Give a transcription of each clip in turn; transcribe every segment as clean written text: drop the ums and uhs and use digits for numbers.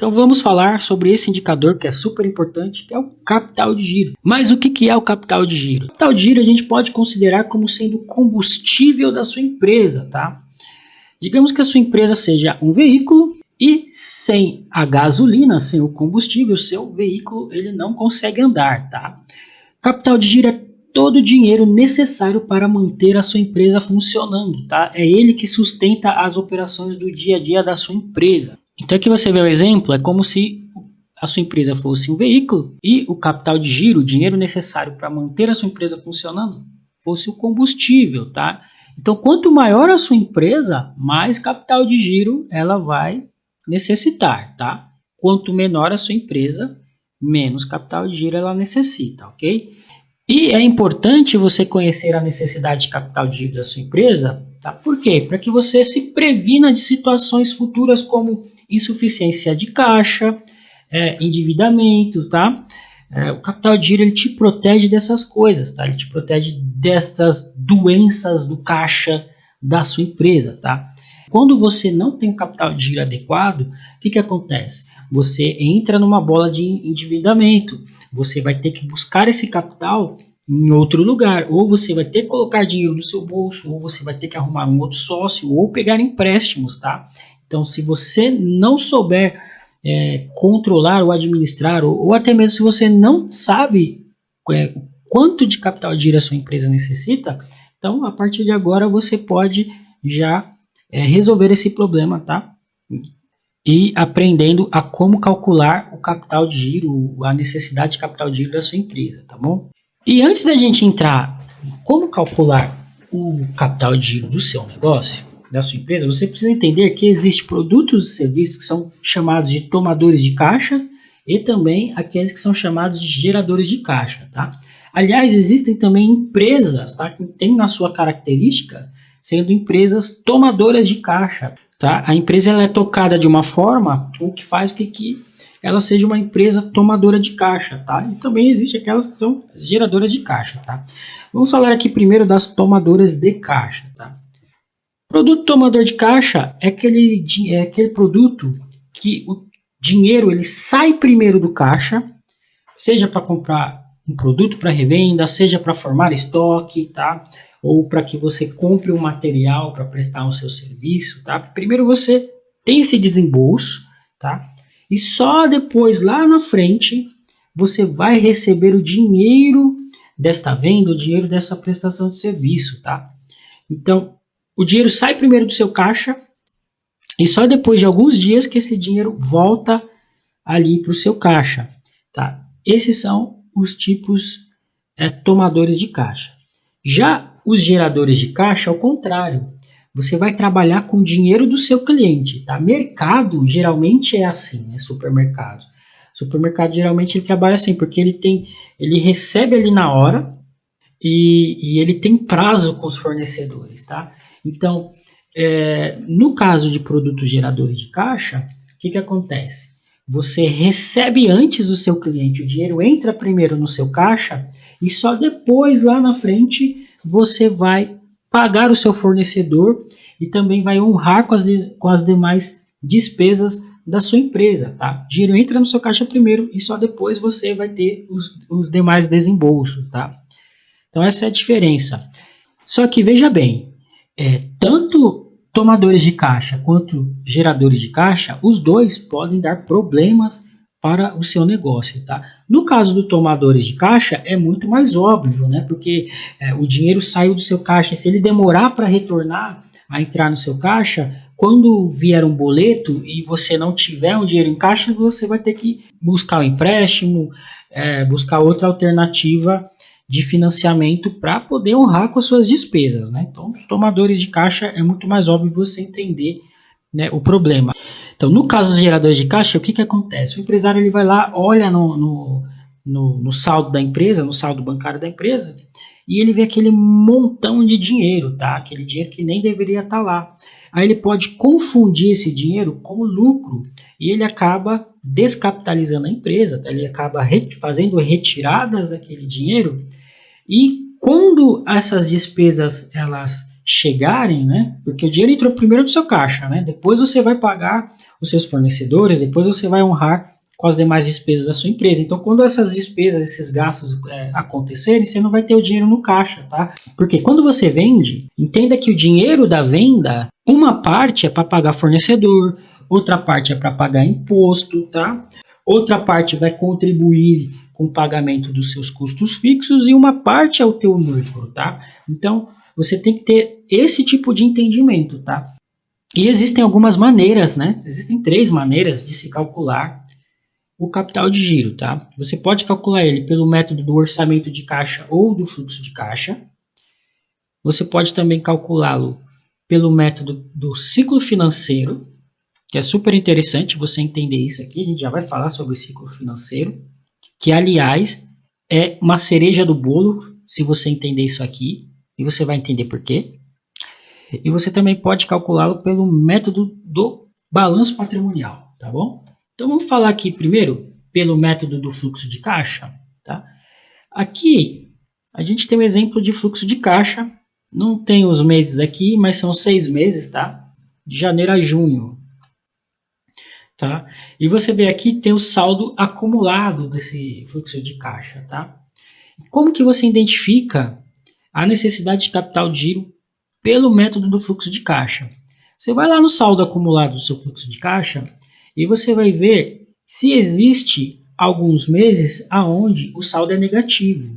Então vamos falar sobre esse indicador que é super importante, que é o capital de giro. Mas o que é o capital de giro? O capital de giro a gente pode considerar como sendo o combustível da sua empresa, tá? Digamos que a sua empresa seja um veículo e sem a gasolina, sem o combustível, seu veículo ele não consegue andar, tá? Capital de giro é todo o dinheiro necessário para manter a sua empresa funcionando, tá? É ele que sustenta as operações do dia a dia da sua empresa. Então aqui você vê o exemplo, é como se a sua empresa fosse um veículo e o capital de giro, o dinheiro necessário para manter a sua empresa funcionando, fosse o combustível, tá? Então quanto maior a sua empresa, mais capital de giro ela vai necessitar, tá? Quanto menor a sua empresa, menos capital de giro ela necessita, ok? E é importante você conhecer a necessidade de capital de giro da sua empresa, tá? Por quê? Para que você se previna de situações futuras como insuficiência de caixa, endividamento, tá? O capital de giro ele te protege dessas coisas, tá? Ele te protege destas doenças do caixa da sua empresa, tá? Quando você não tem um capital de giro adequado, o que acontece? Você entra numa bola de endividamento, você vai ter que buscar esse capital em outro lugar, ou você vai ter que colocar dinheiro no seu bolso, ou você vai ter que arrumar um outro sócio, ou pegar empréstimos, tá? Então, se você não souber controlar ou administrar, ou até mesmo se você não sabe quanto de capital de giro a sua empresa necessita, então, a partir de agora, você pode já resolver esse problema, tá? E aprendendo a como calcular o capital de giro, a necessidade de capital de giro da sua empresa, tá bom? E antes da gente entrar em como calcular o capital de giro do seu negócio, da sua empresa, você precisa entender que existem produtos e serviços que são chamados de tomadores de caixas e também aqueles que são chamados de geradores de caixa, tá? Aliás, existem também empresas, tá, que têm na sua característica sendo empresas tomadoras de caixa, tá? A empresa ela é tocada de uma forma o que faz que ela seja uma empresa tomadora de caixa, tá? E também existe aquelas que são geradoras de caixa, tá? Vamos falar aqui primeiro das tomadoras de caixa, tá? Produto tomador de caixa é aquele produto que o dinheiro ele sai primeiro do caixa, seja para comprar um produto para revenda, seja para formar estoque, tá? Ou para que você compre um material para prestar o seu serviço, tá? Primeiro você tem esse desembolso, tá? E só depois, lá na frente, você vai receber o dinheiro desta venda, o dinheiro dessa prestação de serviço, tá? Então, o dinheiro sai primeiro do seu caixa e só depois de alguns dias que esse dinheiro volta ali para o seu caixa, tá? Esses são os tipos tomadores de caixa. Já os geradores de caixa, ao contrário, você vai trabalhar com o dinheiro do seu cliente, tá? Mercado geralmente é assim, né? Supermercado. Supermercado geralmente ele trabalha assim, porque ele recebe ali na hora e ele tem prazo com os fornecedores, tá? Então, no caso de produtos geradores de caixa, o que acontece? Você recebe antes do seu cliente, o dinheiro entra primeiro no seu caixa e só depois, lá na frente, você vai pagar o seu fornecedor e também vai honrar com as demais despesas da sua empresa, tá? O dinheiro entra no seu caixa primeiro e só depois você vai ter os demais desembolsos, tá? Então essa é a diferença. Só que veja bem, tanto tomadores de caixa quanto geradores de caixa, os dois podem dar problemas para o seu negócio, tá? No caso dos tomadores de caixa é muito mais óbvio, né? Porque o dinheiro saiu do seu caixa, se ele demorar para retornar a entrar no seu caixa, quando vier um boleto e você não tiver um dinheiro em caixa, você vai ter que buscar um empréstimo, buscar outra alternativa de financiamento para poder honrar com as suas despesas, né? Então, os tomadores de caixa é muito mais óbvio você entender, né, o problema. Então, no caso dos geradores de caixa, o que acontece? O empresário ele vai lá, olha no saldo da empresa, no saldo bancário da empresa, e ele vê aquele montão de dinheiro, tá? Aquele dinheiro que nem deveria estar lá. Aí ele pode confundir esse dinheiro com lucro e ele acaba descapitalizando a empresa, tá? Ele acaba fazendo retiradas daquele dinheiro e quando essas despesas elas chegarem, né? Porque o dinheiro entrou primeiro no seu caixa, né? Depois você vai pagar os seus fornecedores, depois você vai honrar com as demais despesas da sua empresa. Então, quando essas despesas, esses gastos acontecerem, você não vai ter o dinheiro no caixa, tá? Porque quando você vende, entenda que o dinheiro da venda, uma parte é para pagar fornecedor, outra parte é para pagar imposto, tá? Outra parte vai contribuir com o pagamento dos seus custos fixos e uma parte é o teu lucro, tá? Então, você tem que ter esse tipo de entendimento, tá? E existem algumas maneiras, né? Existem 3 maneiras de se calcular o capital de giro, tá? Você pode calcular ele pelo método do orçamento de caixa ou do fluxo de caixa. Você pode também calculá-lo pelo método do ciclo financeiro, que é super interessante você entender isso aqui. A gente já vai falar sobre o ciclo financeiro, que, aliás, é uma cereja do bolo, se você entender isso aqui, e você vai entender por quê. E você também pode calculá-lo pelo método do balanço patrimonial, tá bom? Então, vamos falar aqui primeiro pelo método do fluxo de caixa, tá? Aqui, a gente tem um exemplo de fluxo de caixa. Não tem os meses aqui, mas são 6 meses, tá? De janeiro a junho, tá? E você vê aqui, tem o saldo acumulado desse fluxo de caixa, tá? Como que você identifica a necessidade de capital de giro pelo método do fluxo de caixa? Você vai lá no saldo acumulado do seu fluxo de caixa e você vai ver se existe alguns meses aonde o saldo é negativo.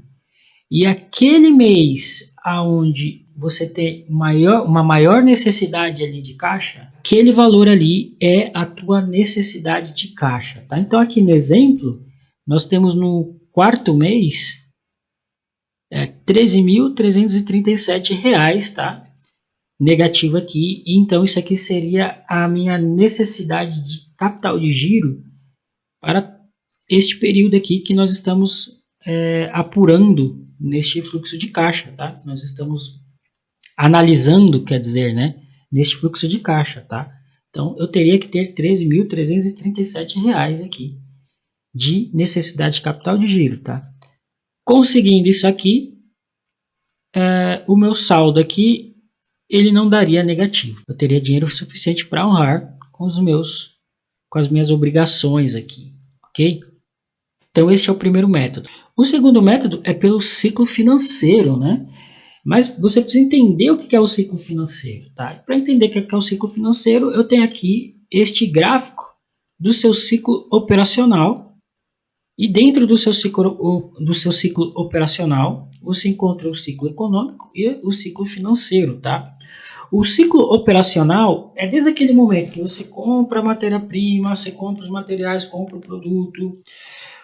E aquele mês aonde você tem uma maior necessidade ali de caixa, aquele valor ali é a tua necessidade de caixa, tá? Então aqui no exemplo, nós temos no quarto mês R$ 13.337, tá? Negativo aqui, então isso aqui seria a minha necessidade de capital de giro para este período aqui que nós estamos apurando neste fluxo de caixa, tá? Nós estamos analisando, quer dizer, né, neste fluxo de caixa, tá? Então eu teria que ter R$ 13.337 aqui de necessidade de capital de giro, tá? Conseguindo isso aqui, o meu saldo aqui ele não daria negativo. Eu teria dinheiro suficiente para honrar com as minhas obrigações aqui, ok? Então esse é o primeiro método. O segundo método é pelo ciclo financeiro, né? Mas você precisa entender o que é o ciclo financeiro, tá? Para entender o que é o ciclo financeiro, eu tenho aqui este gráfico do seu ciclo operacional. E dentro do seu ciclo operacional, você encontra o ciclo econômico e o ciclo financeiro, tá? O ciclo operacional é desde aquele momento que você compra a matéria-prima, você compra os materiais, compra o produto,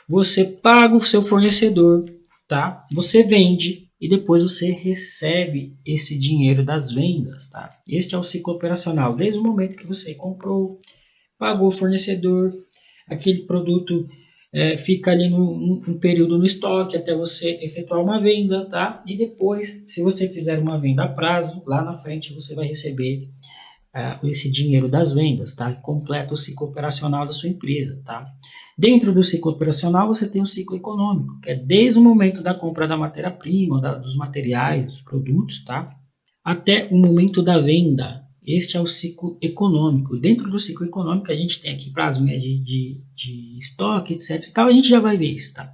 você paga o seu fornecedor, tá? Você vende e depois você recebe esse dinheiro das vendas, tá? Este é o ciclo operacional, desde o momento que você comprou, pagou o fornecedor, aquele produto fica ali um período no estoque até você efetuar uma venda, tá? E depois, se você fizer uma venda a prazo, lá na frente você vai receber esse dinheiro das vendas, tá? Completa o ciclo operacional da sua empresa, tá? Dentro do ciclo operacional você tem o ciclo econômico, que é desde o momento da compra da matéria-prima, dos materiais, dos produtos, tá? Até o momento da venda. Este é o ciclo econômico. Dentro do ciclo econômico a gente tem aqui prazo médio de estoque, etc. E tal, a gente já vai ver isso, tá?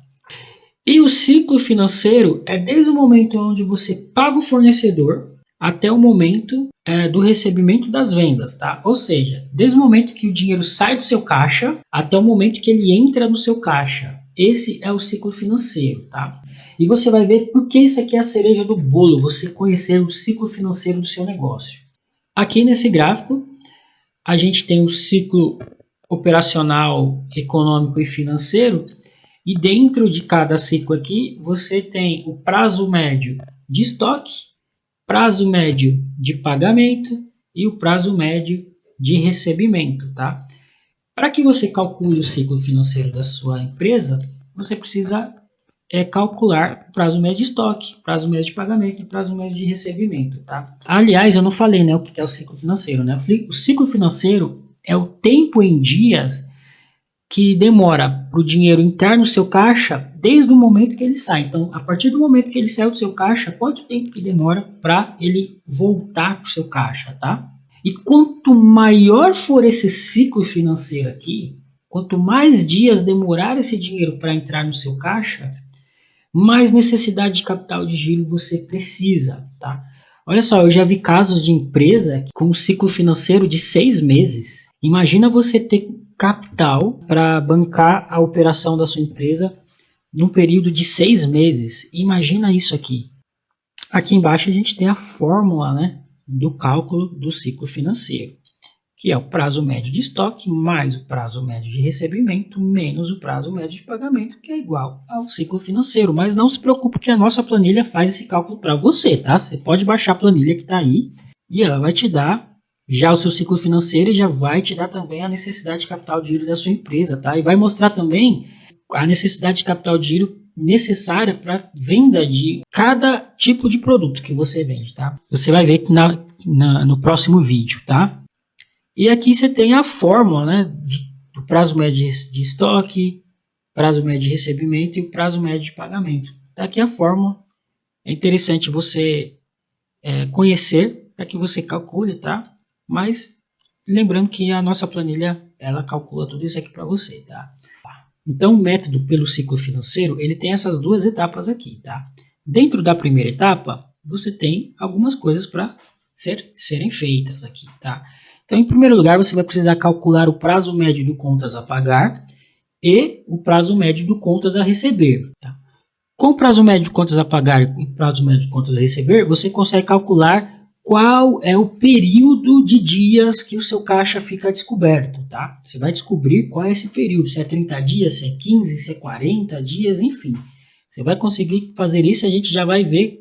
E o ciclo financeiro é desde o momento onde você paga o fornecedor até o momento do recebimento das vendas, tá? Ou seja, desde o momento que o dinheiro sai do seu caixa até o momento que ele entra no seu caixa. Esse é o ciclo financeiro, tá? E você vai ver por que isso aqui é a cereja do bolo, você conhecer o ciclo financeiro do seu negócio. Aqui nesse gráfico, a gente tem o ciclo operacional, econômico e financeiro, e dentro de cada ciclo aqui, você tem o prazo médio de estoque, prazo médio de pagamento e o prazo médio de recebimento, tá? Para que você calcule o ciclo financeiro da sua empresa, você precisa calcular o prazo médio de estoque, prazo médio de pagamento e prazo médio de recebimento, tá? Aliás, eu não falei, né, o que é o ciclo financeiro, né? O ciclo financeiro é o tempo em dias que demora para o dinheiro entrar no seu caixa desde o momento que ele sai. Então, a partir do momento que ele saiu do seu caixa, quanto tempo que demora para ele voltar para o seu caixa, tá? E quanto maior for esse ciclo financeiro aqui, quanto mais dias demorar esse dinheiro para entrar no seu caixa, mais necessidade de capital de giro você precisa, tá? Olha só, eu já vi casos de empresa com um ciclo financeiro de 6 meses. Imagina você ter capital para bancar a operação da sua empresa num período de 6 meses. Imagina isso aqui. Aqui embaixo a gente tem a fórmula, né, do cálculo do ciclo financeiro, que é o prazo médio de estoque mais o prazo médio de recebimento menos o prazo médio de pagamento, que é igual ao ciclo financeiro. Mas não se preocupe que a nossa planilha faz esse cálculo para você, tá? Você pode baixar a planilha que está aí e ela vai te dar já o seu ciclo financeiro e já vai te dar também a necessidade de capital de giro da sua empresa, tá? E vai mostrar também a necessidade de capital de giro necessária para venda de cada tipo de produto que você vende, tá? Você vai ver no próximo vídeo, tá? E aqui você tem a fórmula, né, do prazo médio de estoque, prazo médio de recebimento e o prazo médio de pagamento. Tá aqui a fórmula. É interessante você conhecer para que você calcule, tá? Mas lembrando que a nossa planilha ela calcula tudo isso aqui para você, tá? Então o método pelo ciclo financeiro ele tem essas duas etapas aqui, tá? Dentro da primeira etapa você tem algumas coisas para serem feitas aqui, tá? Então em primeiro lugar você vai precisar calcular o prazo médio do contas a pagar e o prazo médio do contas a receber, tá? Com o prazo médio de contas a pagar e o prazo médio de contas a receber você consegue calcular qual é o período de dias que o seu caixa fica descoberto, tá? Você vai descobrir qual é esse período, se é 30 dias, se é 15, se é 40 dias, enfim. Você vai conseguir fazer isso e a gente já vai ver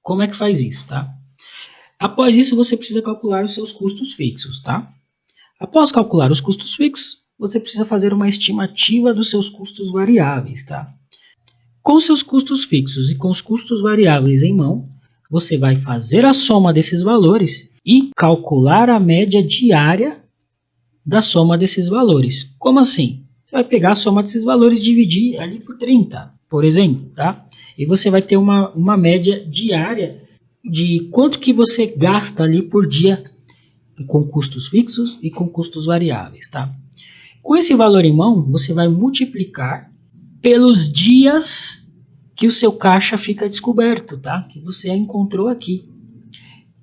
como é que faz isso, tá? Após isso, você precisa calcular os seus custos fixos, tá? Após calcular os custos fixos, você precisa fazer uma estimativa dos seus custos variáveis, tá? Com seus custos fixos e com os custos variáveis em mão, você vai fazer a soma desses valores e calcular a média diária da soma desses valores. Como assim? Você vai pegar a soma desses valores e dividir ali por 30, por exemplo, tá? E você vai ter uma média diária de quanto que você gasta ali por dia com custos fixos e com custos variáveis, tá? Com esse valor em mão, você vai multiplicar pelos dias que o seu caixa fica descoberto, tá? Que você encontrou aqui.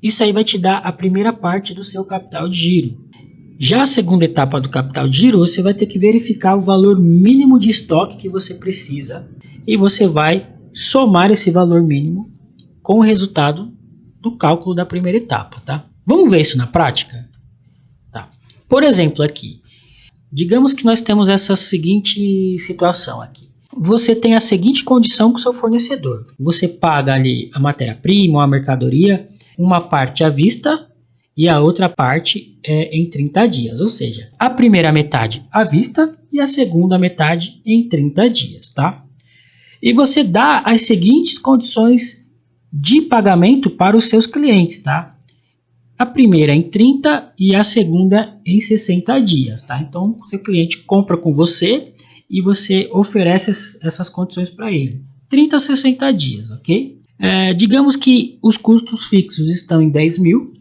Isso aí vai te dar a primeira parte do seu capital de giro. Já a segunda etapa do capital de giro, você vai ter que verificar o valor mínimo de estoque que você precisa e você vai somar esse valor mínimo com o resultado do cálculo da primeira etapa, tá? Vamos ver isso na prática? Tá. Por exemplo, aqui, digamos que nós temos essa seguinte situação aqui. Você tem a seguinte condição com o seu fornecedor. Você paga ali a matéria-prima, a mercadoria, uma parte à vista e a outra parte em 30 dias. Ou seja, a primeira metade à vista e a segunda metade em 30 dias, tá? E você dá as seguintes condições de pagamento para os seus clientes, tá? A primeira em 30 e a segunda em 60 dias, tá? Então, o seu cliente compra com você e você oferece essas condições para ele. 30 a 60 dias, ok? Digamos que os custos fixos estão em 10 mil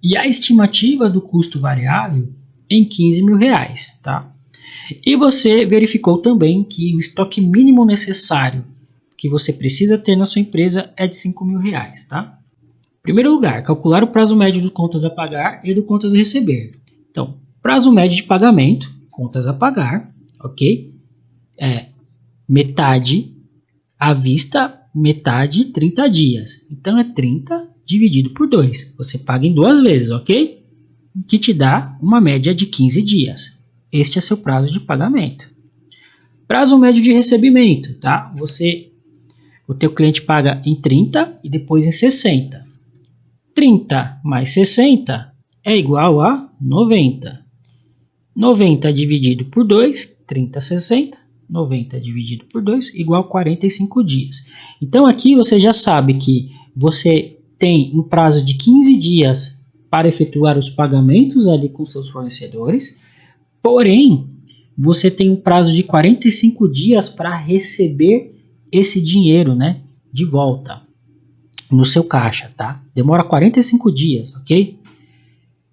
e a estimativa do custo variável em 15 mil reais, tá? E você verificou também que o estoque mínimo necessário que você precisa ter na sua empresa é de 5 mil reais, tá? Em primeiro lugar, calcular o prazo médio do contas a pagar e do contas a receber. Então, prazo médio de pagamento, contas a pagar, ok? Metade à vista, metade 30 dias. Então é 30 dividido por 2. Você paga em 2 vezes, ok? Que te dá uma média de 15 dias. Este é seu prazo de pagamento. Prazo médio de recebimento, tá? O teu cliente paga em 30 e depois em 60. 30 mais 60 é igual a 90. 90 dividido por 2, 30, 60. 90 dividido por 2 igual a 45 dias. Então aqui você já sabe que você tem um prazo de 15 dias para efetuar os pagamentos ali com seus fornecedores, porém você tem um prazo de 45 dias para receber esse dinheiro, né, de volta no seu caixa, tá? Demora 45 dias, ok?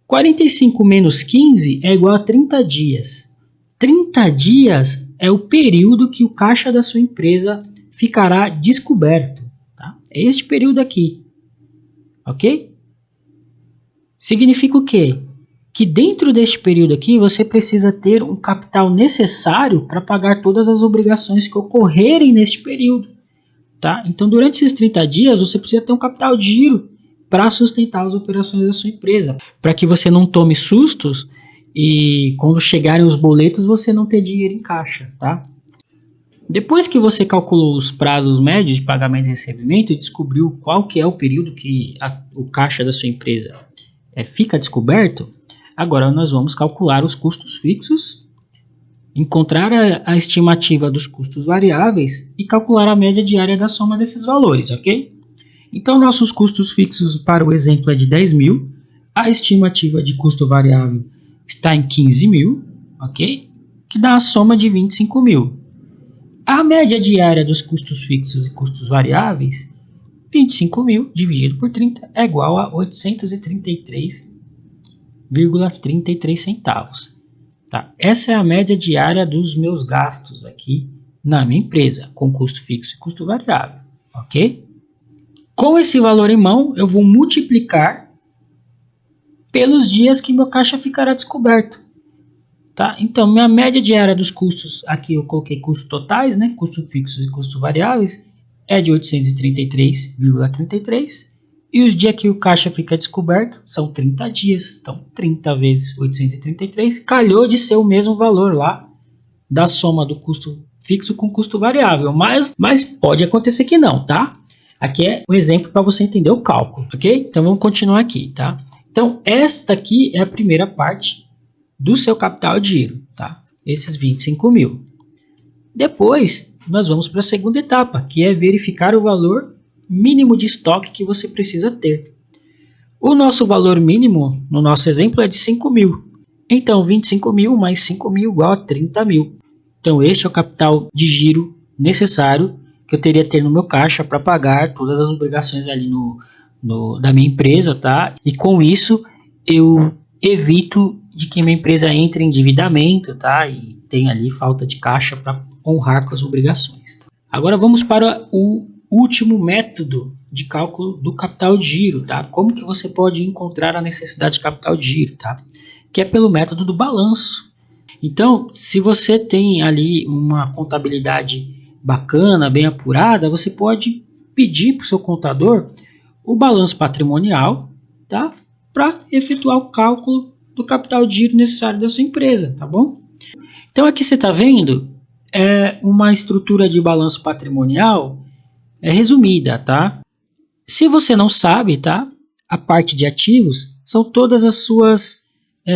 45 menos 15 é igual a 30 dias. 30 dias é o período que o caixa da sua empresa ficará descoberto, tá? É este período aqui, ok? Significa o quê? Que dentro deste período aqui você precisa ter um capital necessário para pagar todas as obrigações que ocorrerem neste período, tá? Então, durante esses 30 dias, você precisa ter um capital de giro para sustentar as operações da sua empresa, para que você não tome sustos e quando chegarem os boletos você não ter dinheiro em caixa, tá? Depois que você calculou os prazos médios de pagamento e recebimento e descobriu qual que é o período que o caixa da sua empresa fica descoberto, agora nós vamos calcular os custos fixos, encontrar a estimativa dos custos variáveis e calcular a média diária da soma desses valores, ok? Então, nossos custos fixos para o exemplo é de 10 mil, a estimativa de custo variável está em 15 mil, ok? Que dá a soma de 25 mil. A média diária dos custos fixos e custos variáveis, 25 mil dividido por 30 é igual a 833,33 centavos. Tá? Essa é a média diária dos meus gastos aqui na minha empresa, com custo fixo e custo variável, ok? Com esse valor em mão, eu vou multiplicar pelos dias que meu caixa ficará descoberto. Tá? Então, minha média diária dos custos, aqui eu coloquei custos totais, né? Custos fixos e custos variáveis, é de 833,33. E os dias que o caixa fica descoberto são 30 dias. Então, 30 vezes 833 calhou de ser o mesmo valor lá da soma do custo fixo com custo variável. Mas pode acontecer que não, tá? Aqui é um exemplo para você entender o cálculo, ok? Então, vamos continuar aqui, tá? Então, esta aqui é a primeira parte do seu capital de giro, tá? Esses 25 mil. Depois, nós vamos para a segunda etapa, que é verificar o valor mínimo de estoque que você precisa ter. O nosso valor mínimo, no nosso exemplo, é de 5 mil. Então, 25 mil mais 5 mil igual a 30 mil. Então, este é o capital de giro necessário que eu teria que ter no meu caixa para pagar todas as obrigações ali da minha empresa, tá? E com isso, eu evito de que minha empresa entre em endividamento, tá? E tenha ali falta de caixa para honrar com as obrigações. Tá? Agora vamos para o último método de cálculo do capital de giro, tá? Como que você pode encontrar a necessidade de capital de giro, tá? Que é pelo método do balanço. Então, se você tem ali uma contabilidade bacana, bem apurada, você pode pedir para o seu contador o balanço patrimonial, tá? Para efetuar o cálculo do capital de giro necessário da sua empresa, tá bom? Então aqui você está vendo uma estrutura de balanço patrimonial resumida, tá? Se você não sabe, tá? A parte de ativos são todas as suas,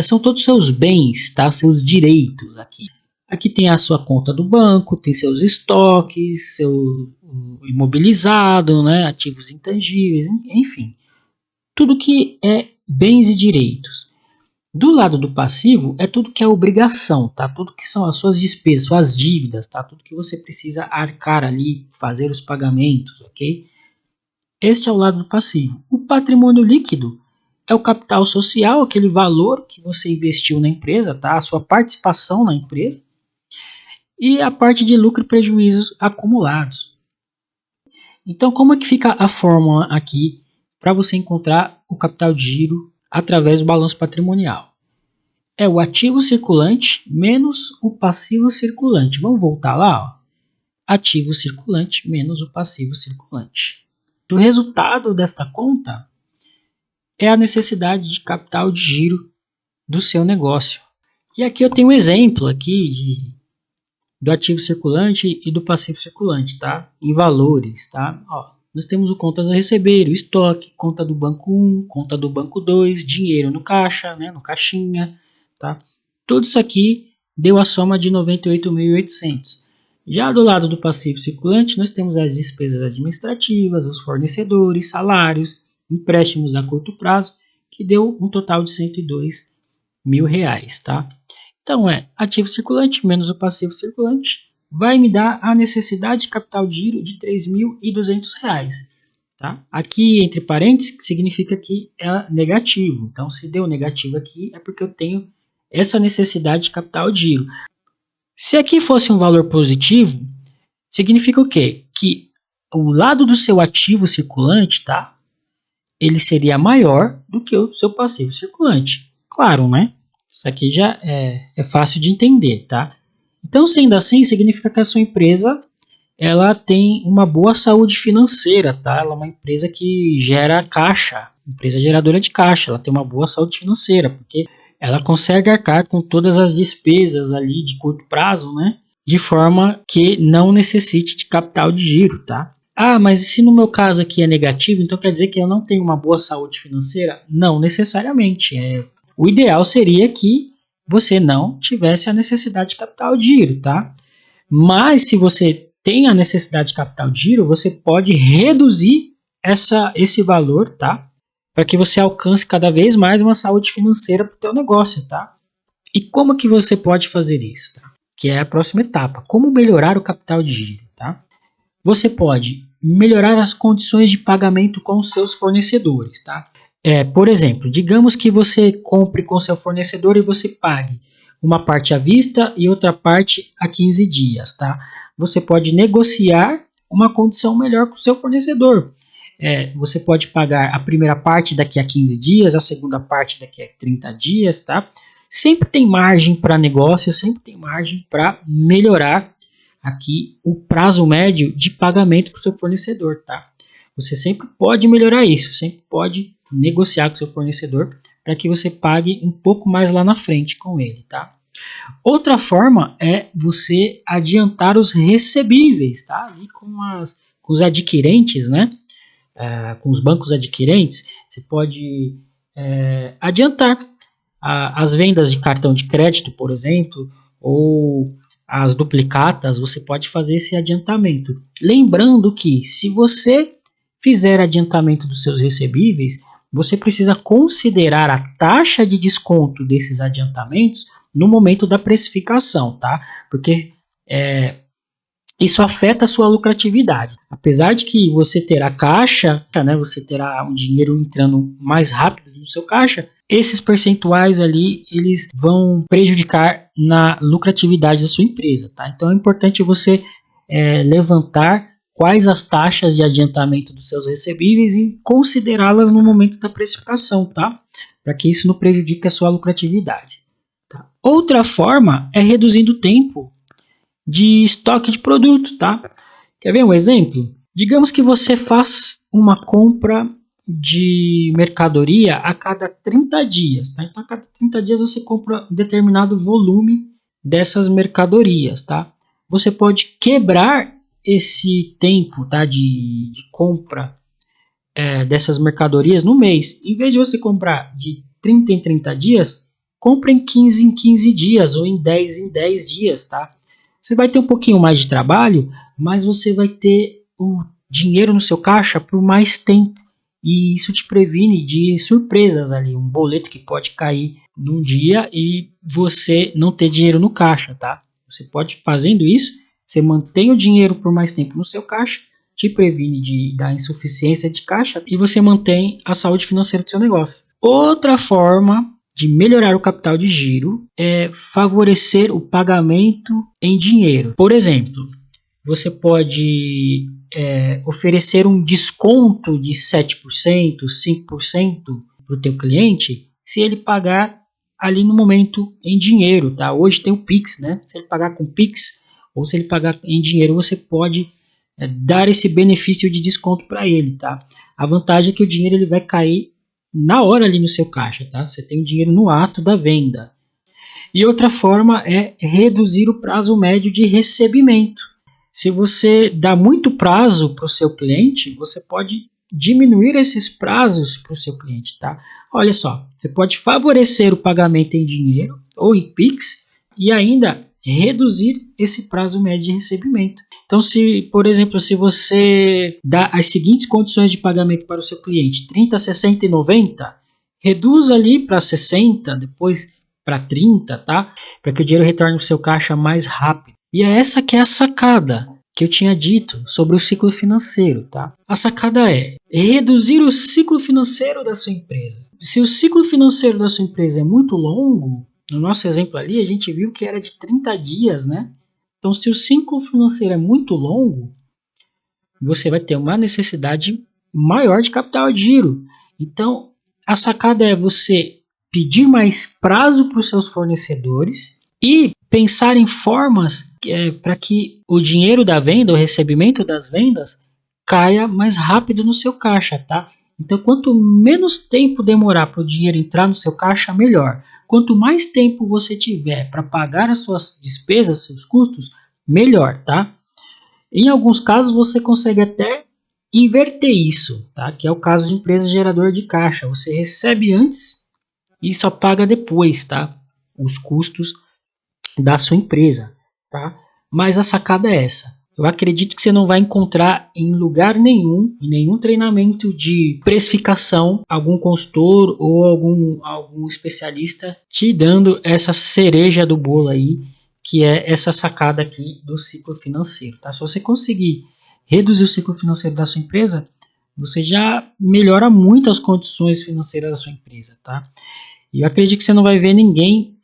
são todos os seus bens, tá? Seus direitos aqui. Aqui tem a sua conta do banco, tem seus estoques, seu imobilizado, né? Ativos intangíveis, enfim. Tudo que é bens e direitos. Do lado do passivo é tudo que é obrigação, tá? Tudo que são as suas despesas, suas dívidas, tá? Tudo que você precisa arcar ali, fazer os pagamentos, ok? Este é o lado do passivo. O patrimônio líquido é o capital social, aquele valor que você investiu na empresa, tá? A sua participação na empresa. E a parte de lucro e prejuízos acumulados. Então, como é que fica a fórmula aqui para você encontrar o capital de giro através do balanço patrimonial? É o ativo circulante menos o passivo circulante. Vamos voltar lá, ó. Ativo circulante menos o passivo circulante. O resultado desta conta é a necessidade de capital de giro do seu negócio. E aqui eu tenho um exemplo aqui do ativo circulante e do passivo circulante, tá? Em valores, tá? Ó, nós temos o contas a receber, o estoque, conta do banco 1, conta do banco 2, dinheiro no caixa, né, no caixinha, tá? Tudo isso aqui deu a soma de 98.800. Já do lado do passivo circulante, nós temos as despesas administrativas, os fornecedores, salários, empréstimos a curto prazo, que deu um total de R$102.000, tá? Então é ativo circulante menos o passivo circulante vai me dar a necessidade de capital de giro de R$ 3.200. Tá? Aqui, entre parênteses, significa que é negativo. Então, se deu negativo aqui, é porque eu tenho essa necessidade de capital de giro. Se aqui fosse um valor positivo, significa o quê? Que o lado do seu ativo circulante, tá? Ele seria maior do que o seu passivo circulante. Claro, né? Isso aqui já é fácil de entender, tá? Então, sendo assim, significa que a sua empresa ela tem uma boa saúde financeira, tá? Ela é uma empresa que gera caixa, empresa geradora de caixa, ela tem uma boa saúde financeira, porque ela consegue arcar com todas as despesas ali de curto prazo, né? De forma que não necessite de capital de giro, tá? Ah, mas se no meu caso aqui é negativo, então quer dizer que eu não tenho uma boa saúde financeira? Não necessariamente. O ideal seria que você não tivesse a necessidade de capital de giro, tá? Mas se você tem a necessidade de capital de giro, você pode reduzir esse valor, tá? Para que você alcance cada vez mais uma saúde financeira para o teu negócio, tá? E como que você pode fazer isso, tá? Que é a próxima etapa. Como melhorar o capital de giro, tá? Você pode melhorar as condições de pagamento com os seus fornecedores, tá? Por exemplo, digamos que você compre com seu fornecedor e você pague uma parte à vista e outra parte a 15 dias, tá? Você pode negociar uma condição melhor com o seu fornecedor. Você pode pagar a primeira parte daqui a 15 dias, a segunda parte daqui a 30 dias, tá? Sempre tem margem para negócio, sempre tem margem para melhorar aqui o prazo médio de pagamento com o seu fornecedor, tá? Você sempre pode melhorar isso, sempre pode negociar com o seu fornecedor para que você pague um pouco mais lá na frente com ele, tá? Outra forma é você adiantar os recebíveis, tá? Ali com os adquirentes, né? Com os bancos adquirentes, você pode adiantar as vendas de cartão de crédito, por exemplo, ou as duplicatas, você pode fazer esse adiantamento. Lembrando que se você fizer adiantamento dos seus recebíveis, você precisa considerar a taxa de desconto desses adiantamentos no momento da precificação, tá? Porque isso afeta a sua lucratividade. Apesar de que você terá caixa, né, você terá um dinheiro entrando mais rápido no seu caixa, esses percentuais ali, eles vão prejudicar na lucratividade da sua empresa, tá? Então é importante você levantar quais as taxas de adiantamento dos seus recebíveis e considerá-las no momento da precificação, tá? Para que isso não prejudique a sua lucratividade. Tá? Outra forma é reduzindo o tempo de estoque de produto, tá? Quer ver um exemplo? Digamos que você faz uma compra de mercadoria a cada 30 dias, tá? Então a cada 30 dias você compra um determinado volume dessas mercadorias, tá? Você pode quebrar esse tempo, tá, de compra dessas mercadorias no mês. Em vez de você comprar de 30 em 30 dias, compra em 15 em 15 dias ou em 10 em 10 dias, tá? Você vai ter um pouquinho mais de trabalho, mas você vai ter o dinheiro no seu caixa por mais tempo. E isso te previne de surpresas ali, um boleto que pode cair num dia e você não ter dinheiro no caixa, tá? Você pode, fazendo isso, você mantém o dinheiro por mais tempo no seu caixa, te previne da insuficiência de caixa e você mantém a saúde financeira do seu negócio. Outra forma de melhorar o capital de giro é favorecer o pagamento em dinheiro. Por exemplo, você pode oferecer um desconto de 7%, 5% para o teu cliente se ele pagar ali no momento em dinheiro, tá? Hoje tem o Pix, né? Se ele pagar com Pix ou se ele pagar em dinheiro, você pode dar esse benefício de desconto para ele, tá? A vantagem é que o dinheiro ele vai cair na hora ali no seu caixa, tá? Você tem o dinheiro no ato da venda. E outra forma é reduzir o prazo médio de recebimento. Se você dá muito prazo para o seu cliente, você pode diminuir esses prazos para o seu cliente, tá? Olha só, você pode favorecer o pagamento em dinheiro ou em Pix e ainda reduzir esse prazo médio de recebimento. Então, por exemplo, se você dá as seguintes condições de pagamento para o seu cliente, 30, 60 e 90, reduz ali para 60, depois para 30, tá? Para que o dinheiro retorne ao seu caixa mais rápido. E é essa que é a sacada que eu tinha dito sobre o ciclo financeiro, tá? A sacada é reduzir o ciclo financeiro da sua empresa. Se o ciclo financeiro da sua empresa é muito longo, no nosso exemplo ali a gente viu que era de 30 dias, né? Então, se o ciclo financeiro é muito longo, você vai ter uma necessidade maior de capital de giro. Então, a sacada é você pedir mais prazo para os seus fornecedores e pensar em formas para que o dinheiro da venda, o recebimento das vendas, caia mais rápido no seu caixa, tá? Então, quanto menos tempo demorar para o dinheiro entrar no seu caixa, melhor. Quanto mais tempo você tiver para pagar as suas despesas, seus custos, melhor, tá? Em alguns casos, você consegue até inverter isso, tá? Que é o caso de empresa geradora de caixa. Você recebe antes e só paga depois, tá? Os custos da sua empresa, tá? Mas a sacada é essa. Eu acredito que você não vai encontrar em lugar nenhum, em nenhum treinamento de precificação, algum consultor ou algum especialista te dando essa cereja do bolo aí, que é essa sacada aqui do ciclo financeiro, tá? Se você conseguir reduzir o ciclo financeiro da sua empresa, você já melhora muito as condições financeiras da sua empresa, tá? E eu acredito que você não vai ver ninguém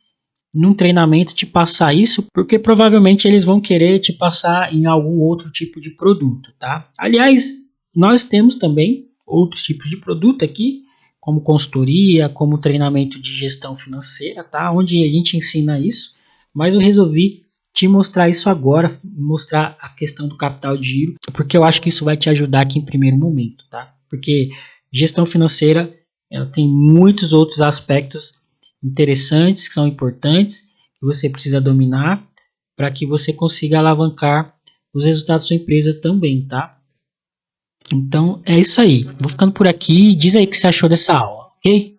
num treinamento te passar isso, porque provavelmente eles vão querer te passar em algum outro tipo de produto, tá? Aliás, nós temos também outros tipos de produto aqui, como consultoria, como treinamento de gestão financeira, tá? Onde a gente ensina isso, mas eu resolvi te mostrar isso agora, mostrar a questão do capital de giro, porque eu acho que isso vai te ajudar aqui em primeiro momento, tá? Porque gestão financeira, ela tem muitos outros aspectos interessantes, que são importantes, que você precisa dominar para que você consiga alavancar os resultados da sua empresa também, tá? Então é isso aí. Vou ficando por aqui. Diz aí o que você achou dessa aula, ok?